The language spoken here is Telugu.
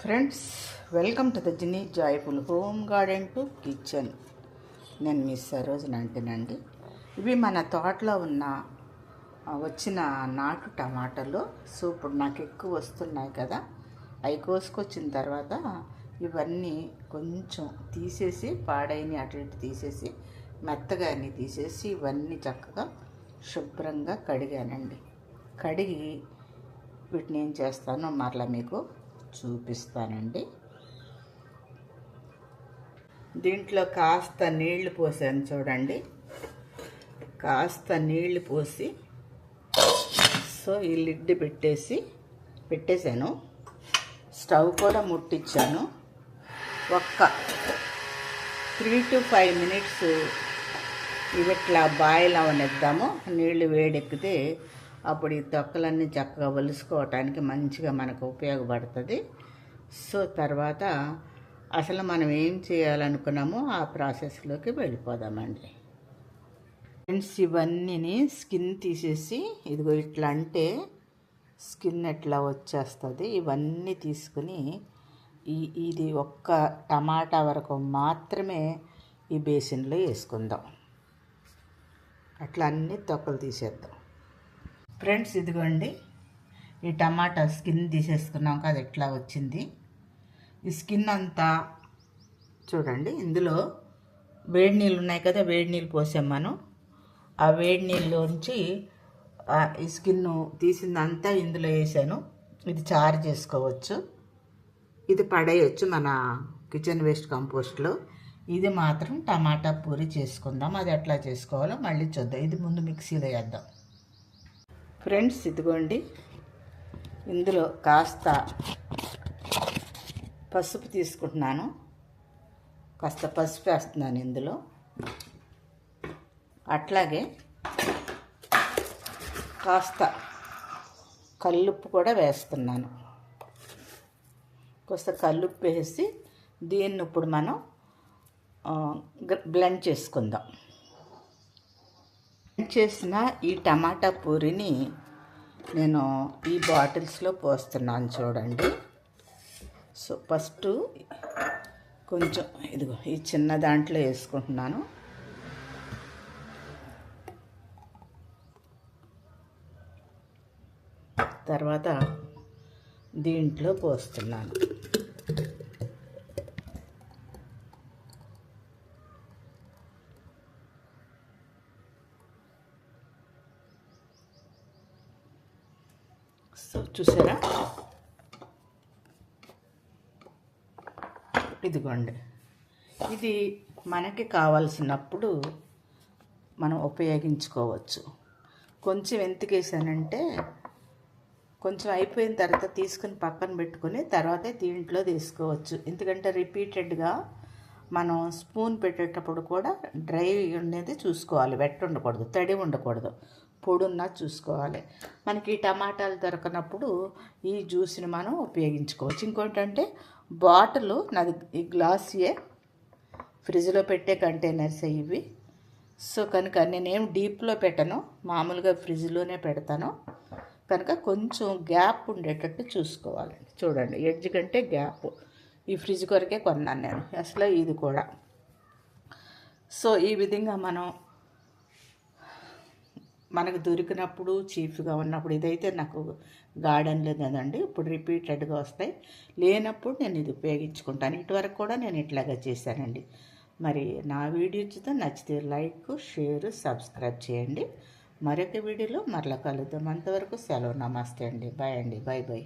Friends, welcome to the Gini joyful home garden to kitchen. నేను మీ సరోజన అంటేనండి. ఇవి మన తోటలో వచ్చిన నాటు టమాటాలు. సో ఇప్పుడు నాకు ఎక్కువ వస్తున్నాయి కదా, అవి కోసుకొచ్చిన తర్వాత ఇవన్నీ కొంచెం తీసేసి, పాడైన అటు ఇటు తీసేసి, మెత్తగా అన్నీ తీసేసి ఇవన్నీ చక్కగా శుభ్రంగా కడిగానండి. కడిగి వీటిని ఏం చేస్తానో మరలా మీకు చూపిస్తానండి. దీంట్లో కాస్త నీళ్లు పోసాను చూడండి. కాస్త నీళ్లు పోసి సో ఈ లిడ్ పెట్టేశాను. స్టవ్ కూడా ముట్టించాను. ఒక్క 3 to 5 minutes ఇవి ఇట్లా బాయిల్ అవనిద్దాము. నీళ్లు వేడెక్కితే అప్పుడు ఈ తొక్కలన్నీ చక్కగా ఒలుసుకోవటానికి మంచిగా మనకు ఉపయోగపడుతుంది. సో తర్వాత అసలు మనం ఏం చేయాలనుకున్నామో ఆ ప్రాసెస్లోకి వెళ్ళిపోదామండి. ఫ్రెండ్స్, ఇవన్నీ స్కిన్ తీసేసి, ఇదిగో ఇట్లా అంటే స్కిన్ ఎట్లా వచ్చేస్తుంది. ఇవన్నీ తీసుకుని ఇది ఒక్క టమాటా వరకు మాత్రమే ఈ బేసిన్లో వేసుకుందాం. అట్లా అన్నీ తొక్కలు తీసేద్దాం. ఫ్రెండ్స్, ఇదిగోండి ఈ టమాటా స్కిన్ తీసేసుకున్నాం కదా, ఎట్లా వచ్చింది. ఈ స్కిన్ అంతా చూడండి. ఇందులో వేడి నీళ్ళు ఉన్నాయి కదా, వేడి నీళ్ళు పోసాం మనం. ఆ వేడి నీళ్ళలోంచి ఈ స్కిన్ తీసిందంతా ఇందులో వేసాను. ఇది చారు చేసుకోవచ్చు, ఇది పడేయచ్చు మన కిచెన్ వేస్ట్ కంపోస్ట్లో. ఇది మాత్రం టమాటా పూరి చేసుకుందాం. అది ఎట్లా చేసుకోవాలో మళ్ళీ చూద్దాం. ఇది ముందు మిక్సీలో వేద్దాం. ఫ్రెండ్స్, ఇదిగోండి ఇందులో కాస్త పసుపు తీసుకుంటున్నాను. కాస్త పసుపు వేస్తున్నాను ఇందులో. అట్లాగే కాస్త కల్లుప్పు కూడా వేస్తున్నాను. కాస్త కల్లుప్పు వేసి దీన్ని ఇప్పుడు మనం బ్లెండ్ చేసుకుందాం. చేసిన ఈ టమాటా పూరిని నేను ఈ బాటిల్స్లో పోస్తున్నాను చూడండి. సో ఫస్ట్ కొంచెం ఇదిగో ఈ చిన్న దాంట్లో వేసుకుంటున్నాను. తర్వాత దీంట్లో పోస్తున్నాను. సో చూసారా, ఇదిగోండి. ఇది మనకి కావాల్సినప్పుడు మనం ఉపయోగించుకోవచ్చు. కొంచెం ఎందుకు వేసానంటే, కొంచెం అయిపోయిన తర్వాత తీసుకుని పక్కన పెట్టుకుని తర్వాత దీంట్లో తీసుకోవచ్చు. ఎందుకంటే రిపీటెడ్గా మనం స్పూన్ పెట్టేటప్పుడు కూడా డ్రై ఉండేది చూసుకోవాలి. వెట్ ఉండకూడదు, తడి ఉండకూడదు, పొడున్నా చూసుకోవాలి. మనకి టమాటాలు దొరకనప్పుడు ఈ జ్యూస్ని మనం ఉపయోగించుకోవచ్చు. ఇంకోటంటే బాటిల్ నాది ఈ గ్లాస్యే, ఫ్రిడ్జ్లో పెట్టే కంటైనర్స్ ఇవి. సో కనుక నేనేం డీప్లో పెట్టను, మామూలుగా ఫ్రిడ్జ్లోనే పెడతాను. కనుక కొంచెం గ్యాప్ ఉండేటట్టు చూసుకోవాలండి. చూడండి, ఎడ్జ్ కంటే గ్యాప్. ఈ ఫ్రిడ్జ్ కొరకే కొన్నాను నేను అసలు ఇది కూడా. సో ఈ విధంగా మనకు దొరికినప్పుడు, చీఫ్గా ఉన్నప్పుడు, ఇదైతే నాకు గార్డెన్లో కదండి, ఇప్పుడు రిపీటెడ్గా వస్తాయి. లేనప్పుడు నేను ఇది ఉపయోగించుకుంటాను. ఇటువరకు కూడా నేను ఇట్లాగా చేశానండి. మరి నా వీడియోతో నచ్చితే లైక్, షేర్, సబ్స్క్రైబ్ చేయండి. మరొక వీడియోలో మరలా కలుద్దాం. అంతవరకు సెలవు. నమస్తే అండి. బాయ్ అండి. Bye bye.